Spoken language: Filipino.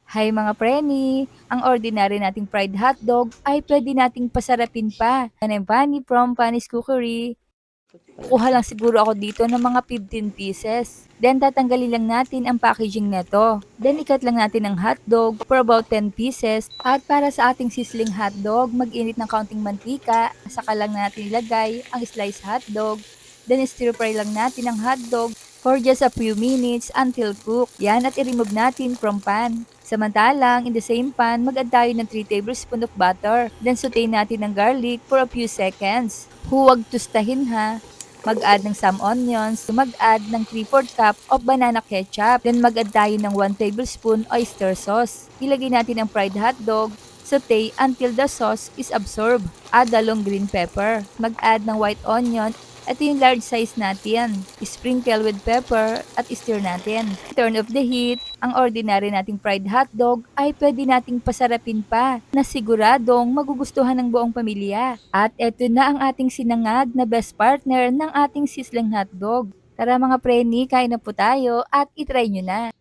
Hay mga preni, ang ordinary nating fried hotdog ay pwede nating pasarapin pa. Yan ang Pani from Panis Cookery. Kukuha lang siguro ako dito ng mga 15 pieces. Then tatanggalin lang natin ang packaging neto. Then ikat lang natin ang hotdog for about 10 pieces. At para sa ating sizzling hotdog, mag-init ng kaunting mantika. Saka lang natin ilagay ang sliced hotdog. Then stir fry lang natin ang hotdog for just a few minutes until cooked. Yan at i-remove natin from pan. Samantalang, in the same pan, mag-add tayo ng 3 tablespoons of butter. Then saute natin ang garlic for a few seconds. Huwag tustahin ha. Mag-add ng some onions, mag-add ng 3/4 cup of banana ketchup, then mag-add tayo ng 1 tablespoon oyster sauce. Ilagay natin ang fried hotdog, saute until the sauce is absorbed. Add the long green pepper, mag-add ng white onion. Ito yung large size natin. Sprinkle with pepper at stir natin. Turn off the heat. Ang ordinary nating fried hotdog ay pwede nating pasarapin pa na siguradong magugustuhan ng buong pamilya. At eto na ang ating sinangag na best partner ng ating sizzling hotdog. Tara mga preni, kain na po tayo at itry nyo na.